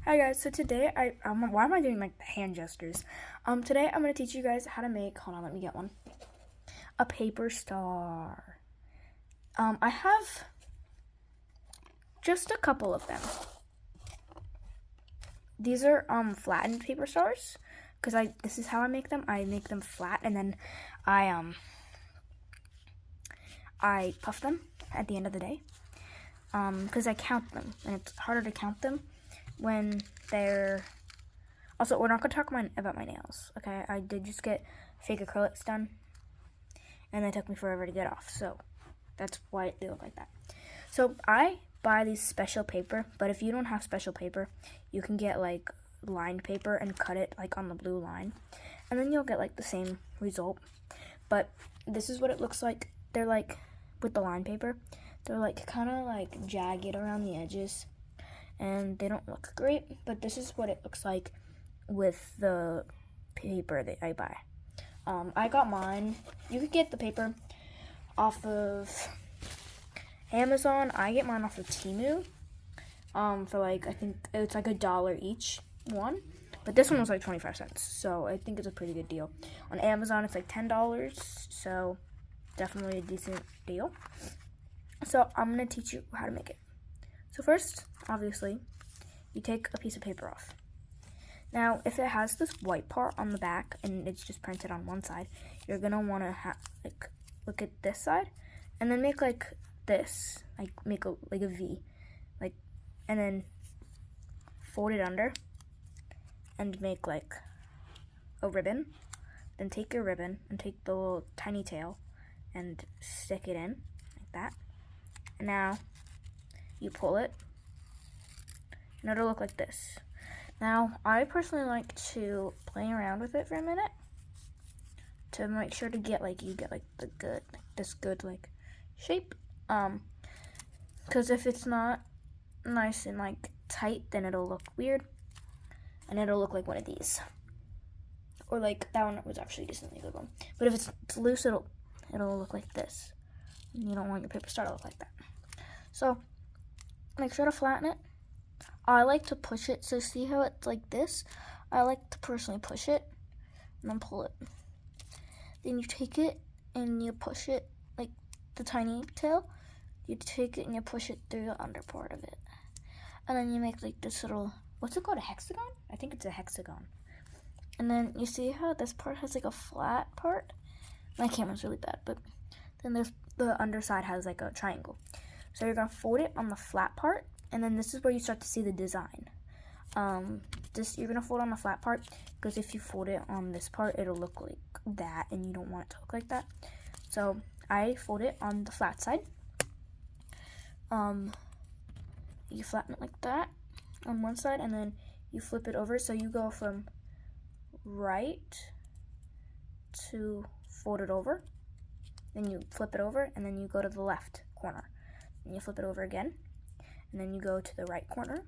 Hi guys, so today why am I doing like the hand gestures? Today I'm gonna teach you guys how to make, hold on, let me get one. A paper star. I have just a couple of them. These are flattened paper stars, because this is how I make them. I make them flat and then I puff them at the end of the day. Because I count them, and it's harder to count them when they're... Also, we're not going to talk about my nails, okay? I did just get fake acrylics done, and they took me forever to get off, so that's why they look like that. So I buy these special paper, but if you don't have special paper, you can get like lined paper and cut it like on the blue line, and then you'll get like the same result. But this is what it looks like. They're like, with the lined paper, they're like kind of like jagged around the edges, and they don't look great, but this is what it looks like with the paper that I buy. I got mine. You could get the paper off of Amazon. I get mine off of Temu for like, I think it's like $1 each one, but this one was like 25 cents, so I think it's a pretty good deal. On Amazon it's like $10, so definitely a decent deal. So I'm going to teach you how to make it. So first, obviously, you take a piece of paper off. Now, if it has this white part on the back and it's just printed on one side, you're going to want to like look at this side and then make like this, like make a V, like, and then fold it under and make like a ribbon. Then take your ribbon and take the little tiny tail and stick it in like that. And now you pull it and it'll look like this. Now, I personally like to play around with it for a minute to make sure to get like, you get like the good, like this good like shape. Because if it's not nice and like tight, then it'll look weird and it'll look like one of these. Or like that one was actually a decently good one. But if it's loose, it'll look like this. And you don't want your paper star to look like that. So make sure to flatten it. I like to push it, so see how it's like this? I like to personally push it and then pull it. Then you take it and you push it like the tiny tail. You take it and you push it through the under part of it. And then you make like this little, what's it called, a hexagon? I think it's a hexagon. And then you see how this part has like a flat part? My camera's really bad, but then there's the underside has like a triangle. So you're gonna fold it on the flat part, and then this is where you start to see the design. You're gonna fold on the flat part, because if you fold it on this part, it'll look like that, and you don't want it to look like that. So I fold it on the flat side. You flatten it like that on one side, and then you flip it over. So you go from right to fold it over, then you flip it over, and then you go to the left corner, and you flip it over again, and then you go to the right corner,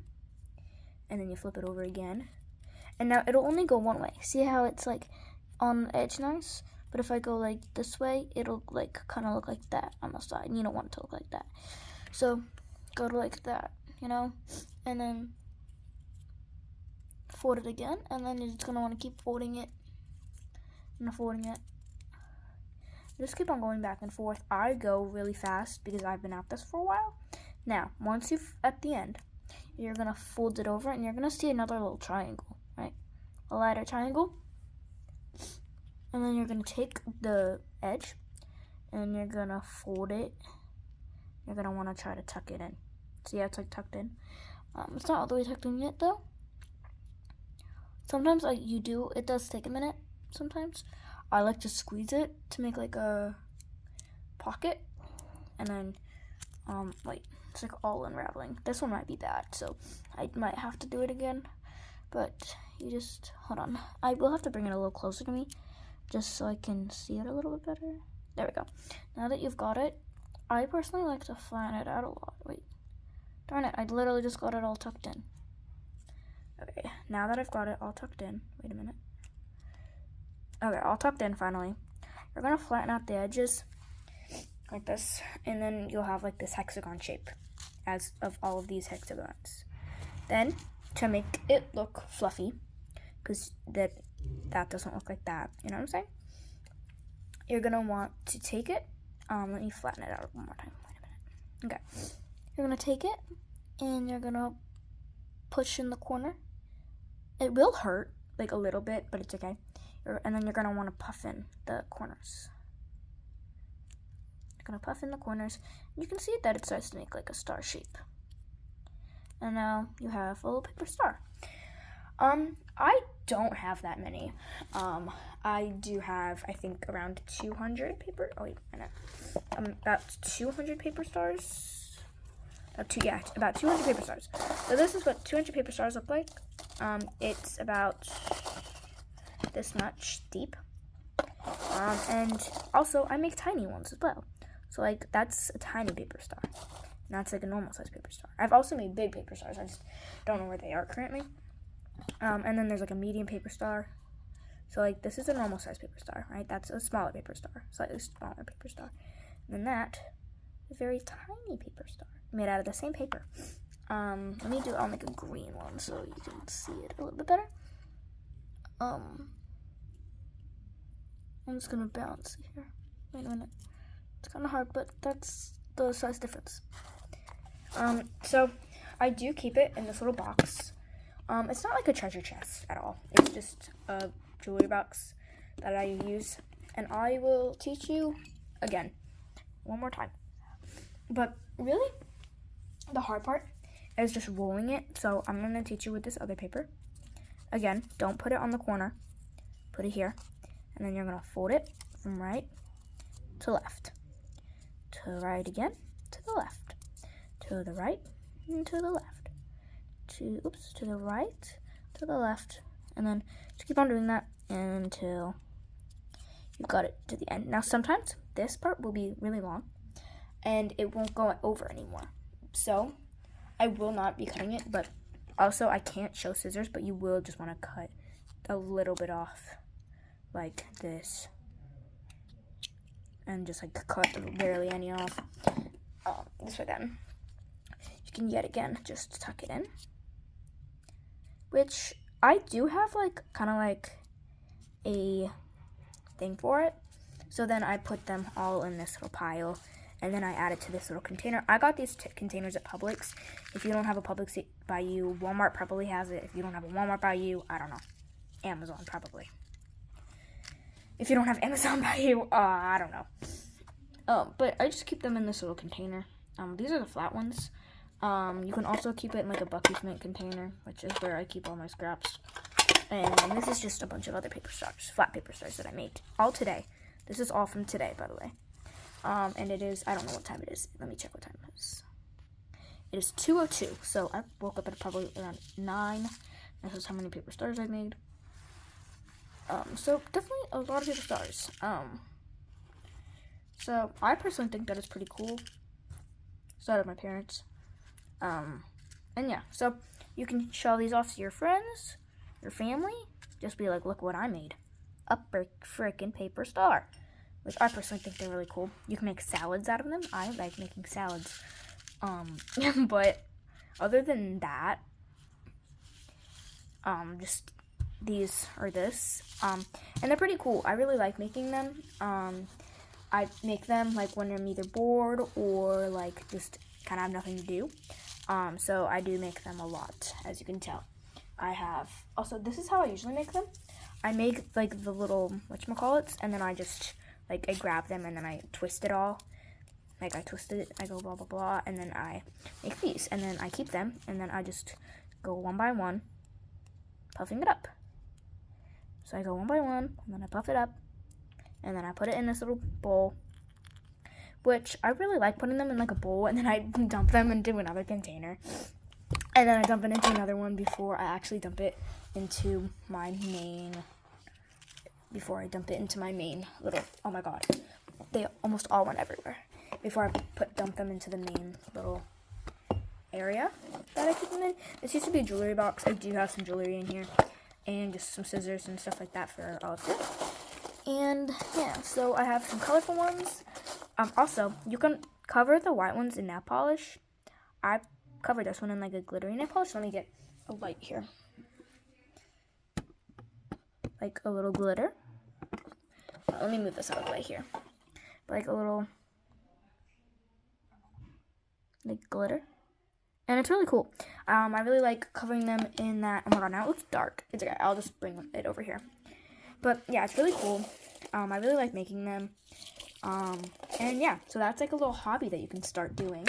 and then you flip it over again. And now it'll only go one way. See how it's like on the edge nice? But if I go like this way, it'll like kind of look like that on the side, and you don't want it to look like that. So go to like that, you know, and then fold it again, and then you're just gonna want to keep folding it and folding it. Just keep on going back and forth. I go really fast because I've been at this for a while. Now, once you've at the end, you're gonna fold it over and you're gonna see another little triangle, right? A lighter triangle. And then you're gonna take the edge and you're gonna fold it. You're gonna want to try to tuck it in. See how it's like tucked in? It's not all the way tucked in yet though. Sometimes it does take a minute sometimes. I like to squeeze it to make like a pocket, and then wait, it's like all unraveling. This one might be bad, so I might have to do it again, but you just hold on. I will have to bring it a little closer to me just so I can see it a little bit better. There we go. Now that you've got it, I personally like to flatten it out a lot. Wait, darn it, I literally just got it all tucked in. Okay, now that I've got it all tucked in, wait a minute. Okay, all tucked in finally. You're gonna flatten out the edges like this, and then you'll have like this hexagon shape as of all of these hexagons. Then to make it look fluffy, because that doesn't look like that, you know what I'm saying? You're gonna want to take it, let me flatten it out one more time, wait a minute. Okay, you're gonna take it, and you're gonna push in the corner. It will hurt, like a little bit, but it's okay. And then you're gonna wanna puff in the corners. You're gonna puff in the corners, and you can see that it starts to make like a star shape. And now you have a little paper star. I don't have that many. I do have, I think, around 200 paper. Oh wait a minute. About 200 paper stars. About 200 paper stars. So this is what 200 paper stars look like. It's about this much deep. And also I make tiny ones as well. So like that's a tiny paper star. And that's like a normal size paper star. I've also made big paper stars. I just don't know where they are currently. And then there's like a medium paper star. So like this is a normal size paper star, right? That's a smaller paper star, slightly smaller paper star. And then that is a very tiny paper star made out of the same paper. I'll make a green one so you can see it a little bit better. I'm just gonna bounce here. Wait a minute. It's kind of hard, but that's the size difference. So I do keep it in this little box. It's not like a treasure chest at all. It's just a jewelry box that I use, and I will teach you again one more time. But really, the hard part is just rolling it. So I'm gonna teach you with this other paper. Again, don't put it on the corner. Put it here, and then you're gonna fold it from right to left, to right again, to the left, to the right, and to the left. To the right, to the left, and then just keep on doing that until you got it to the end. Now sometimes this part will be really long and it won't go over anymore, so I will not be cutting it. But also I can't show scissors, but you will just want to cut a little bit off like this, and just like cut barely any off. This way, then you can yet again just tuck it in, which I do have like kind of like a thing for it. So then I put them all in this little pile, and then I add it to this little container. I got these containers at Publix. If you don't have a Publix by you, Walmart probably has it. If you don't have a Walmart by you, I don't know, Amazon probably. If you don't have Amazon by you, I don't know. But I just keep them in this little container. These are the flat ones. You can also keep it in like a Buc-ee's mint container, which is where I keep all my scraps. And this is just a bunch of other paper stars, flat paper stars that I made all today. This is all from today, by the way. And it is, I don't know what time it is. Let me check what time it is. It is 2:02, so I woke up at probably around 9. This is how many paper stars I made. So definitely a lot of paper stars. So I personally think that it's pretty cool. So did my parents. And yeah, so you can show these off to your friends, your family. Just be like, look what I made. A freaking paper star. Which I personally think they're really cool. You can make salads out of them. I like making salads. But other than that, just these or this. And they're pretty cool. I really like making them. I make them like when I'm either bored or like just kind of have nothing to do. So I do make them a lot, as you can tell. I have, also this is how I usually make them. I make like the little whatchamacallits, and then I just, like I grab them and then I twist it all. Like I twist it, I go blah blah blah, and then I make these, and then I keep them, and then I just go one by one, puffing it up. So I go one by one, and then I puff it up, and then I put it in this little bowl, which I really like putting them in like a bowl, and then I dump them into another container, and then I dump it into another one before I actually dump it into my main, little, oh my god, they almost all went everywhere. Before I dump them into the main little area that I keep them in. This used to be a jewelry box. I do have some jewelry in here, and just some scissors and stuff like that for all of it. And yeah, so I have some colorful ones. Also, you can cover the white ones in nail polish. I covered this one in like a glittery nail polish. Let me get a light here. Like a little glitter. Let me move this out of the way here. Like a little, like glitter. And it's really cool. I really like covering them in that. Oh my god, now it looks dark. It's okay. I'll just bring it over here. But yeah, it's really cool. I really like making them. And yeah, so that's like a little hobby that you can start doing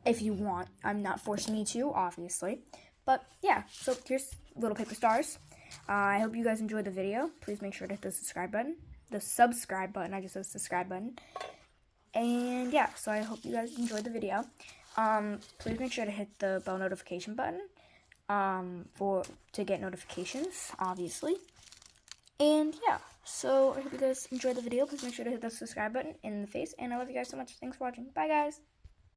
if you want. I'm not forcing you to, obviously. But yeah, so here's little paper stars. I hope you guys enjoyed the video. Please make sure to hit the subscribe button. The subscribe button. I just said subscribe button. And yeah, so I hope you guys enjoyed the video. Please make sure to hit the bell notification button to get notifications, obviously. And yeah, so I hope you guys enjoyed the video. Please make sure to hit the subscribe button in the face. And I love you guys so much. Thanks for watching. Bye, guys.